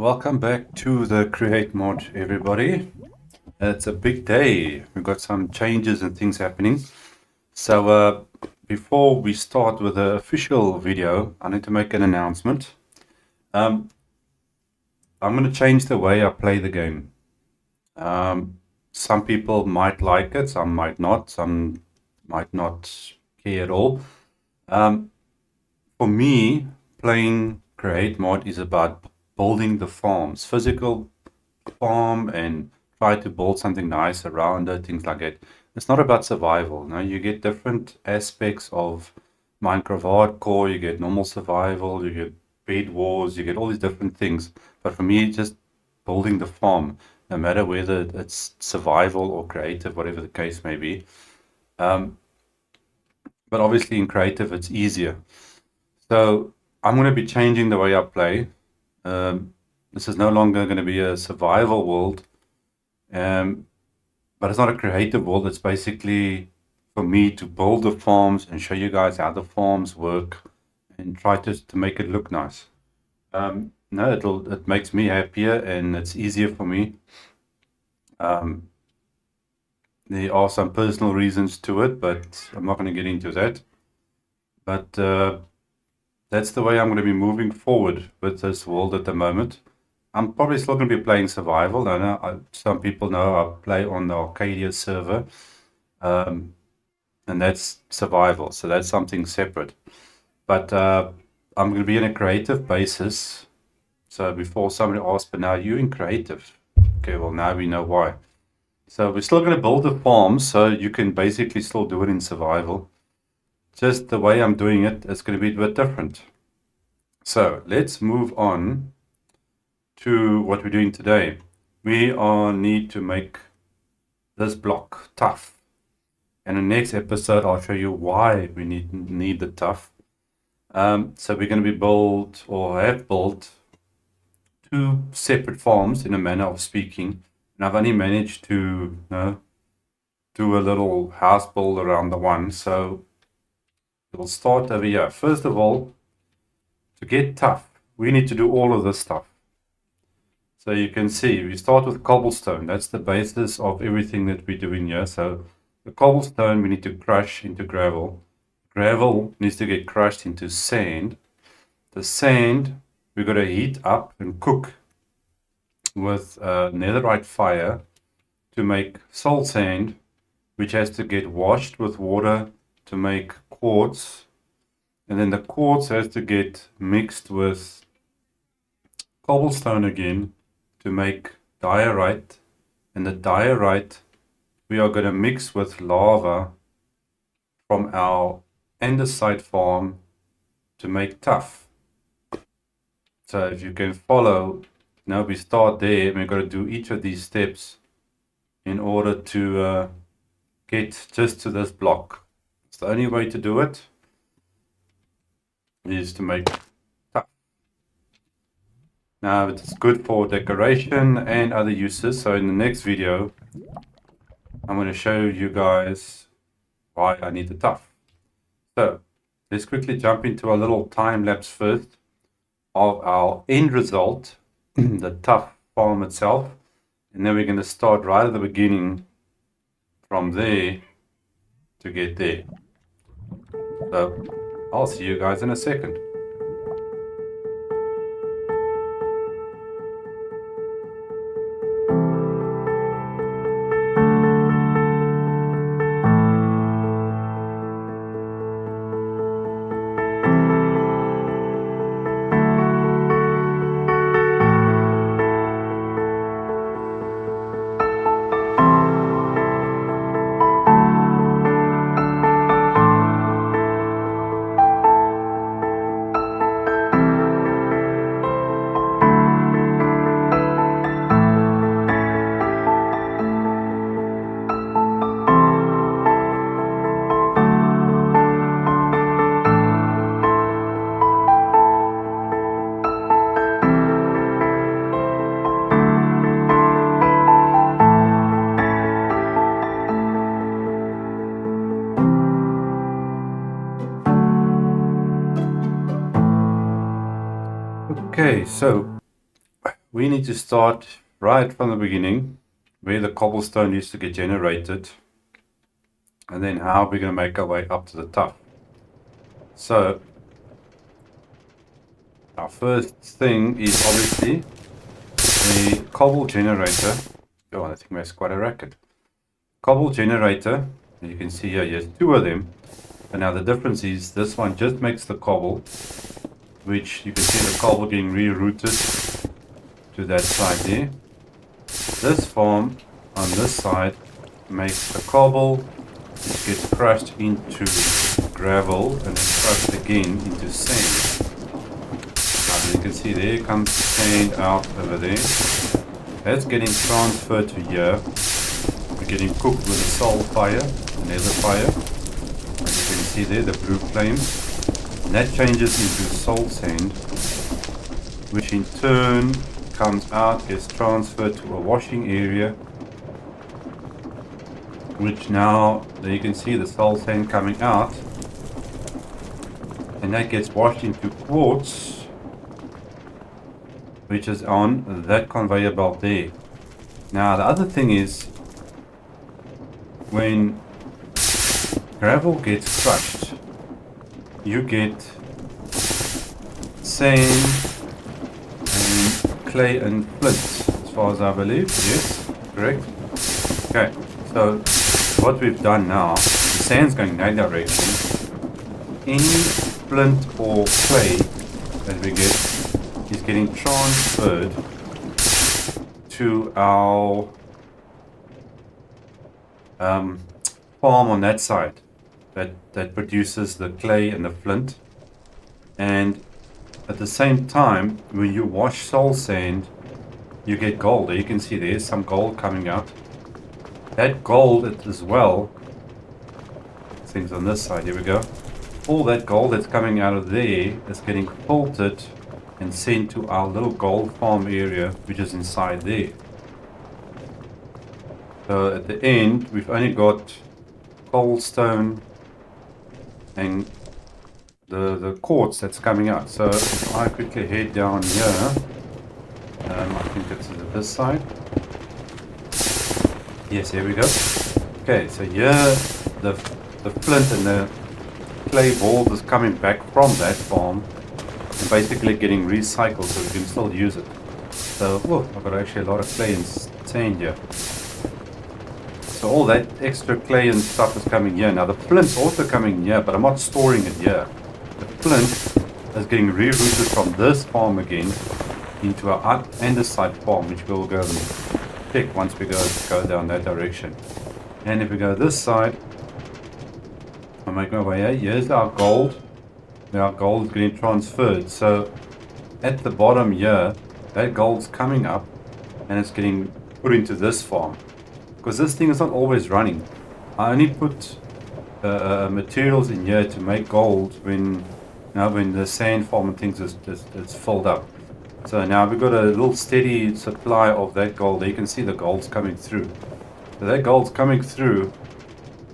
Welcome back to the Create mod, everybody. It's a big day. We've got some changes and things happening. So before we start with the official video, I need to make an announcement. I'm going to change the way I play the game. Some people might like it, some might not, some might not care at all. For me, playing Create mod is about building the farms, physical farm, and try to build something nice around it, things like that. It's not about survival. No, you get different aspects of Minecraft hardcore. You get normal survival. You get bed wars. You get all these different things. But for me, it's just building the farm, no matter whether it's survival or creative, whatever the case may be. But obviously, in creative, it's easier. So I'm going to be changing the way I play. This is no longer going to be a survival world. But it's not a creative world. It's basically for me to build the farms and show you guys how the farms work and try to make it look nice. No, it makes me happier and it's easier for me. There are some personal reasons to it, but I'm not going to get into that. But that's the way I'm going to be moving forward with this world at the moment. I'm probably still going to be playing survival. I know some people know I play on the Arcadia server, and that's survival, so that's something separate. But I'm going to be in a creative basis. So before somebody asks, but now you in creative? Okay, well now we know why. So we're still going to build a farm, so you can basically still do it in survival. Just the way I'm doing it is going to be a bit different. So let's move on to what we're doing today. We need to make this block tough. In the next episode, I'll show you why we need the tough. So we're going to be built or have built two separate farms in a manner of speaking. And I've only managed to do a little house build around the one. So we'll start over here. First of all, to get tough, we need to do all of this stuff. So you can see we start with cobblestone. That's the basis of everything that we're doing here. So the cobblestone we need to crush into gravel. Gravel needs to get crushed into sand. The sand we've got to heat up and cook with netherite fire to make soul sand, which has to get washed with water to make quartz. And then the quartz has to get mixed with cobblestone again to make diorite, and the diorite we are going to mix with lava from our andesite farm to make tuff. So if you can follow, now we start there and we've got to do each of these steps in order to get just to this block. It's the only way to do it is to make tuff. Now it's good for decoration and other uses. So in the next video, I'm going to show you guys why I need the tuff. So let's quickly jump into a little time lapse first of our end result, the tuff farm itself. And then we're going to start right at the beginning from there to get there. So I'll see you guys in a second. Okay, so we need to start right from the beginning, where the cobblestone used to get generated, and then how we're going to make our way up to the Tuff. So our first thing is obviously a cobble generator. Oh, I think that's quite a racket. Cobble generator, you can see here, there's two of them. And now the difference is this one just makes the cobble, which you can see the cobble getting rerouted to that side there. This farm on this side makes the cobble, which gets crushed into gravel and crushed again into sand. As you can see, there comes sand out over there. That's getting transferred to here. We're getting cooked with a soul fire, nether fire. As you can see there, the blue flame. And that changes into soul sand, which in turn comes out, gets transferred to a washing area, which now, there you can see the soul sand coming out. And that gets washed into quartz, which is on that conveyor belt there. Now the other thing is, when gravel gets crushed, you get sand and clay and flint, as far as I believe. Yes, correct? Okay, so what we've done now, the sand's going that direction. Any flint or clay that we get is getting transferred to our farm on that side that produces the clay and the flint. And at the same time, when you wash soul sand, you get gold. You can see there's some gold coming out. That gold as well, things on this side, here we go. All that gold that's coming out of there is getting filtered and sent to our little gold farm area, which is inside there. So at the end, we've only got cobblestone and the quartz that's coming out. So if I quickly head down here, I think it's this side. Yes, here we go. Okay, so here the flint and the clay balls is coming back from that farm and basically getting recycled, so we can still use it. So, whoa, I've got actually a lot of clay and sand here. So all that extra clay and stuff is coming here. Now the flint's also coming here, but I'm not storing it here. The flint is getting rerouted from this farm again into our andesite farm, which we'll go and pick once we go down that direction. And if we go this side, I'll make my way here. Here's our gold. Now our gold is getting transferred. So at the bottom here, that gold's coming up and it's getting put into this farm. Because this thing is not always running. I only put materials in here to make gold when the sand farm and things is filled up. So now we've got a little steady supply of that gold. There you can see the gold's coming through. So that gold's coming through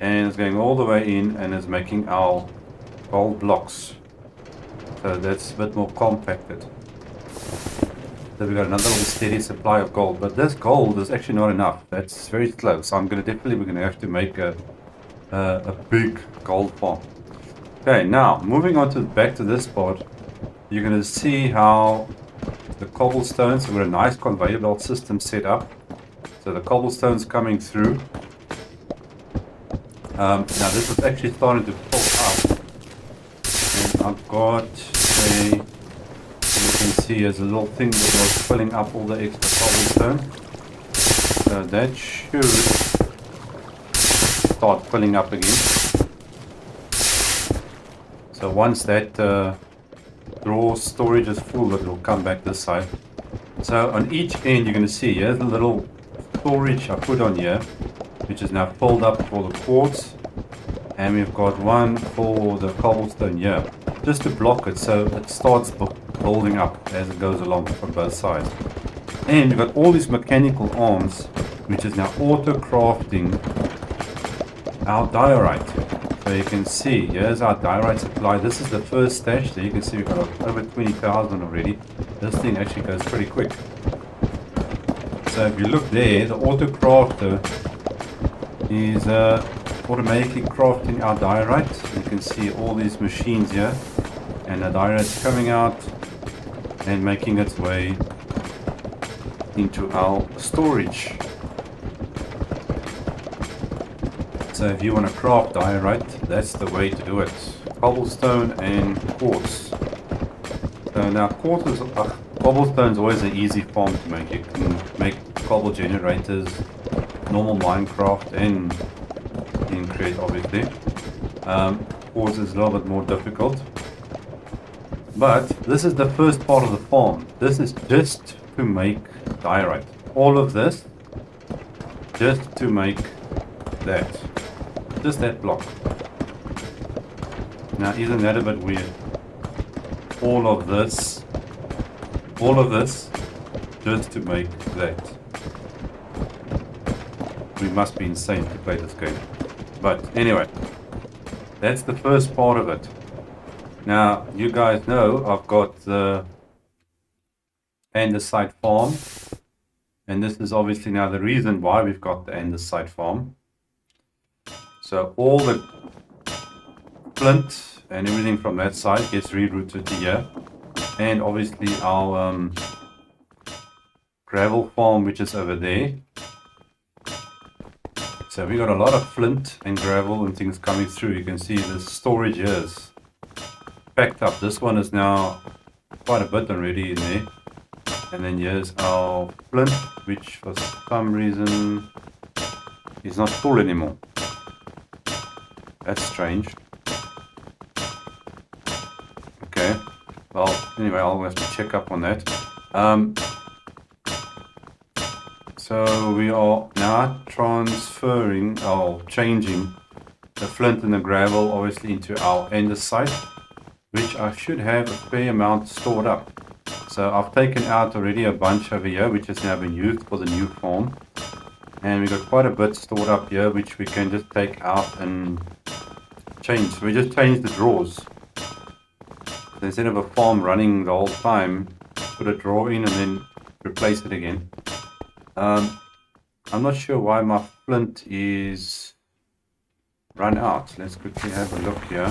and it's going all the way in and is making our gold blocks. So that's a bit more compacted. So we've got another little steady supply of gold, but this gold is actually not enough. That's very slow. So we're gonna have to make a big gold farm. Okay, now moving on to back to this part, you're gonna see how the cobblestones. So we've got a nice conveyor belt system set up. So the cobblestones coming through. Now this is actually starting to pull up, and I've got a. You can see there's a little thing that was filling up all the extra cobblestone. So that should start filling up again. So once that drawer storage is full, it will come back this side. So on each end you're going to see here's a little storage I put on here, which is now filled up for the quartz. And we've got one for the cobblestone here, just to block it so it starts building up as it goes along from both sides. And we've got all these mechanical arms, which is now auto crafting our diorite. So you can see here's our diorite supply. This is the first stash. There you can see we've got over 20,000 already. This thing actually goes pretty quick. So if you look there, the auto crafter is automatically crafting our diorite. You can see all these machines here, and the diorite's coming out and making its way into our storage. So if you want to craft diorite, that's the way to do it. Cobblestone and quartz. So now cobblestone is always an easy farm to make. You can make cobble generators, normal Minecraft, and in Create obviously. Quartz is a little bit more difficult. But this is the first part of the farm. This is just to make diorite. All of this just to make that. Just that block. Now isn't that a bit weird? All of this just to make that. We must be insane to play this game. But anyway, that's the first part of it. Now you guys know I've got the Andesite farm, and this is obviously now the reason why we've got the Andesite farm. So all the flint and everything from that side gets rerouted to here, and obviously our gravel farm, which is over there. So we got a lot of flint and gravel and things coming through. You can see the storage here is packed up. This one is now quite a bit already in there. And then here's our flint, which for some reason is not full anymore. That's strange. Okay, well anyway, I'll have to check up on that. So we are now transferring or changing the flint and the gravel obviously into our andesite, which I should have a fair amount stored up. So I've taken out already a bunch over here, which has now been used for the new farm, and we got quite a bit stored up here, which we can just take out and change. So we just change the drawers. So instead of a farm running the whole time, put a drawer in and then replace it again. I'm not sure why my flint is run out. Let's quickly have a look here.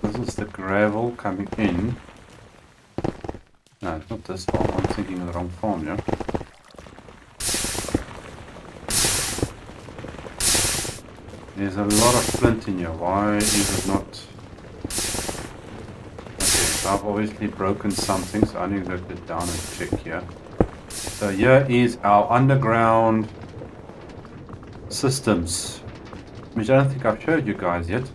This is the gravel coming in. No, it's not this farm. I'm thinking of the wrong farm, yeah? There's a lot of flint in here. Why is it not? I've obviously broken something, so I need to go down and check here. So here is our underground systems, which I don't think I've showed you guys yet.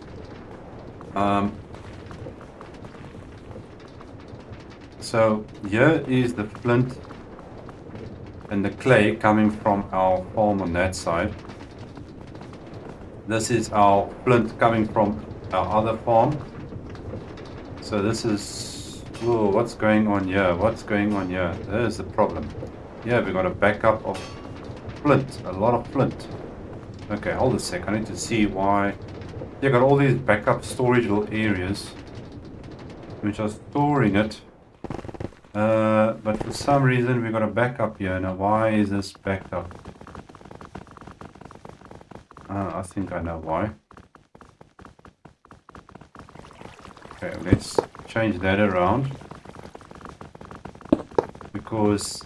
So here is the flint and the clay coming from our farm on that side. This is our flint coming from our other farm. So this is, whoa, what's going on here? What's going on here? There's the problem. Yeah, we got a backup of flint, a lot of flint. Okay, hold a sec. I need to see why. You got all these backup storage little areas, which are storing it. But for some reason we got a backup here. Now, why is this backed up? I think I know why. Okay, let's change that around, because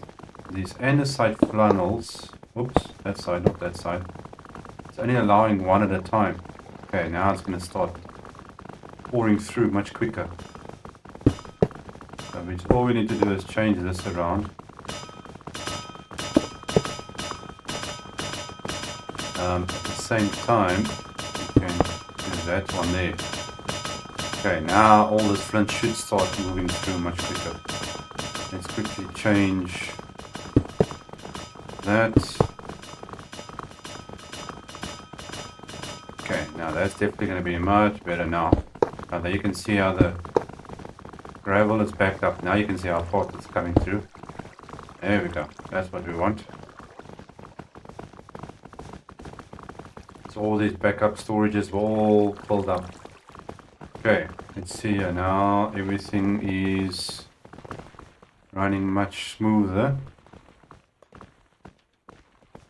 these andesite flannels, oops, that side, not that side, it's only allowing one at a time. Okay, now it's going to start pouring through much quicker. So all we need to do is change this around. At the same time, we can do that one there. Okay, now all this flint should start moving through much quicker. Let's quickly change that. Okay, now that's definitely going to be much better now. Now there you can see how the gravel is backed up. Now you can see how fast it's coming through. There we go. That's what we want. So all these backup storages were all filled up. Okay, let's see here now. Everything is running much smoother.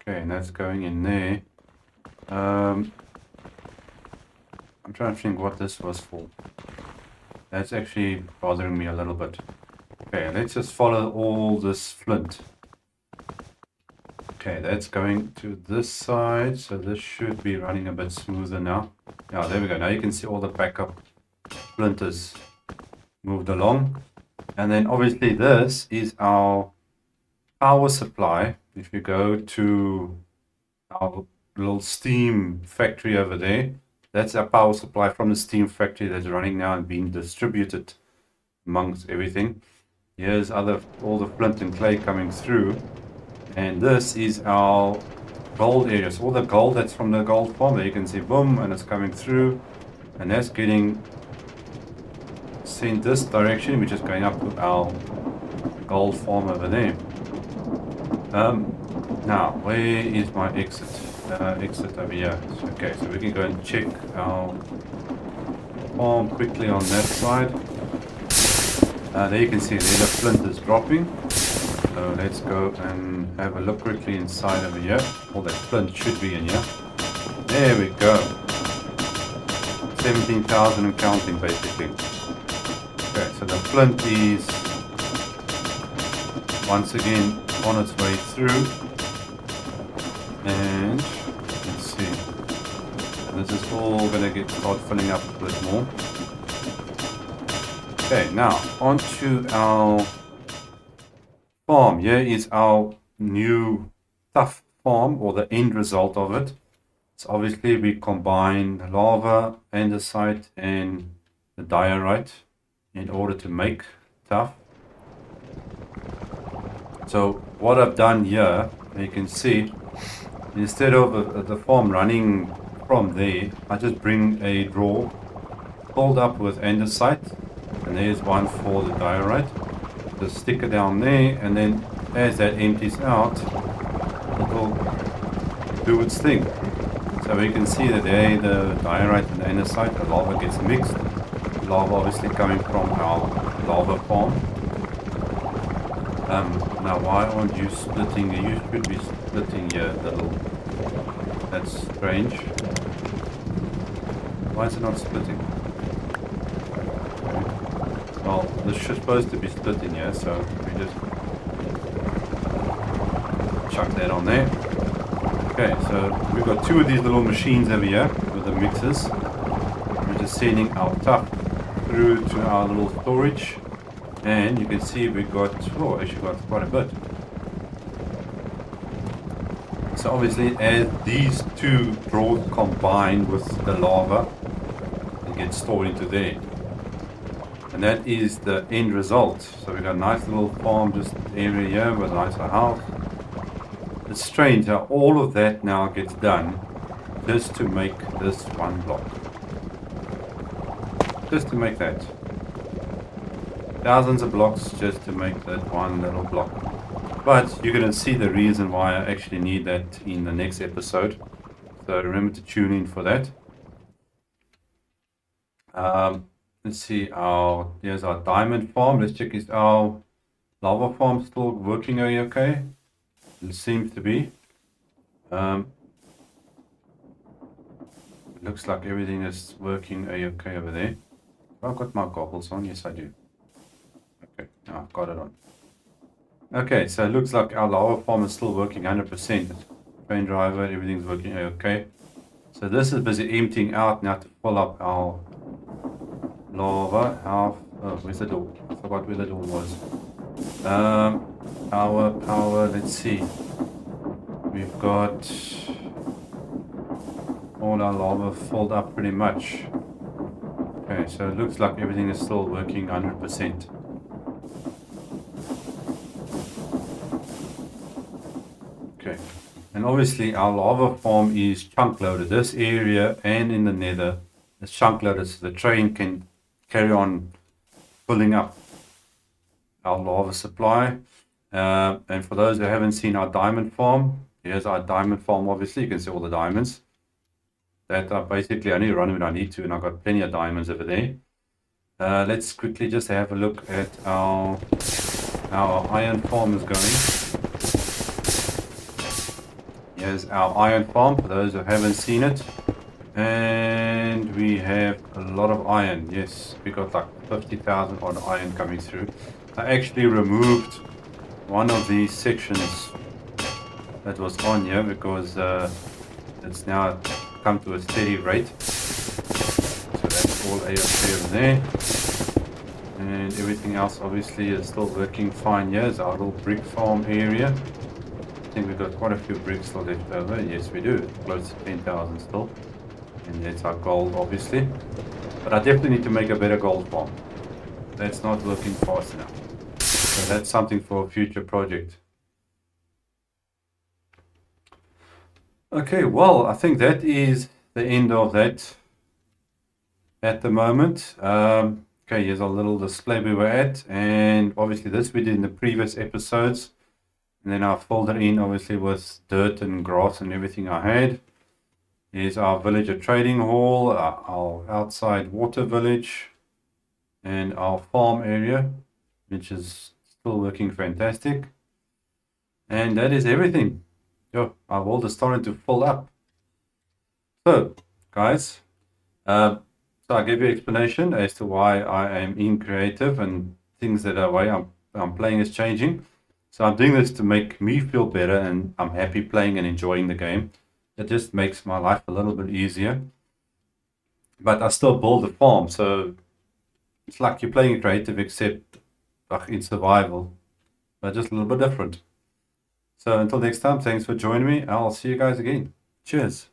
Okay, and that's going in there. I'm trying to think what this was for. That's actually bothering me a little bit. Okay, let's just follow all this flint. Okay, that's going to this side, so this should be running a bit smoother now. Yeah, there we go. Now you can see all the backup splinters moved along. And then obviously this is our power supply. If you go to our little steam factory over there, that's our power supply from the steam factory that's running now and being distributed amongst everything. Here's all the flint and clay coming through. And this is our gold area. So all the gold that's from the gold farm, there you can see boom, and it's coming through. And that's getting sent this direction, which is going up to our gold farm over there. Now, where is my exit? Exit over here. Okay, so we can go and check our farm quickly on that side. There you can see there the flint is dropping. So let's go and have a look quickly inside over here. All that flint should be in here. There we go. 17,000 and counting basically. Okay, so the flint is once again on its way through. And let's see. And this is all going to start filling up a bit more. Okay, now onto our farm. Here is our new Tuff farm, or the end result of it. So obviously we combine lava, andesite and the diorite in order to make Tuff. So what I've done here, you can see, instead of the farm running from there, I just bring a drawer filled up with andesite, and there's one for the diorite. Just stick it down there, and then as that empties out, it will do its thing. So we can see that there the diorite and the andesite, the lava gets mixed. Lava obviously coming from our lava farm. Now why aren't you splitting? You should be splitting here a little. That's strange. Why is it not splitting? Well, this is supposed to be split in here, so we just chuck that on there. Okay, so we've got two of these little machines over here with the mixers. We're just sending our Tuff through to our little storage, and you can see we've got, oh, actually got quite a bit. So obviously as these two drawers combine with the lava, it gets stored into there. And that is the end result. So we've got a nice little farm just area here with a nice house. It's strange how all of that now gets done just to make this one block. Just to make that. Thousands of blocks just to make that one little block. But you're going to see the reason why I actually need that in the next episode. So remember to tune in for that. Let's see, here's our diamond farm. Let's check, is our lava farm still working okay? It seems to be. It looks like everything is working okay over there. I've got my goggles on. Yes, I do. Okay, now I've got it on. Okay, so it looks like our lava farm is still working 100%. Train driver, everything's working okay. So this is busy emptying out now to fill up our lava. Oh, where's the door? I forgot where the door was. Power, let's see. We've got all our lava filled up pretty much. Okay, so it looks like everything is still working 100%. Okay, and obviously our lava farm is chunk loaded. This area and in the nether is chunk loaded, so the train can carry on filling up our lava supply. And for those who haven't seen our diamond farm, here's our diamond farm. Obviously you can see all the diamonds that are basically only run when I need to, and I've got plenty of diamonds over there. Let's quickly just have a look at our our iron farm is going. Here's our iron farm for those who haven't seen it. And we have a lot of iron. Yes, we got like 50,000 on iron coming through. I actually removed one of these sections that was on here because it's now come to a steady rate. So that's all A-OK over there. And everything else obviously is still working fine. Here's our little brick farm area. I think we've got quite a few bricks still left over. Yes, we do. Close to 10,000 still. And that's our gold, obviously. But I definitely need to make a better gold farm. That's not working fast enough. So that's something for a future project. Okay, well, I think that is the end of that at the moment. Okay, here's our little display we were at. And obviously this we did in the previous episodes. And then I filled it in, obviously, with dirt and grass and everything I had. Here's our villager trading hall, our outside water village, and our farm area, which is still working fantastic. And that is everything. Yo, our world is starting to fill up. So, guys, so I gave you an explanation as to why I am in creative and things that are way I'm playing is changing. So I'm doing this to make me feel better, and I'm happy playing and enjoying the game. It just makes my life a little bit easier. But I still build a farm, so it's like you're playing creative except in survival, but just a little bit different. So until next time, thanks for joining me. I'll see you guys again. Cheers.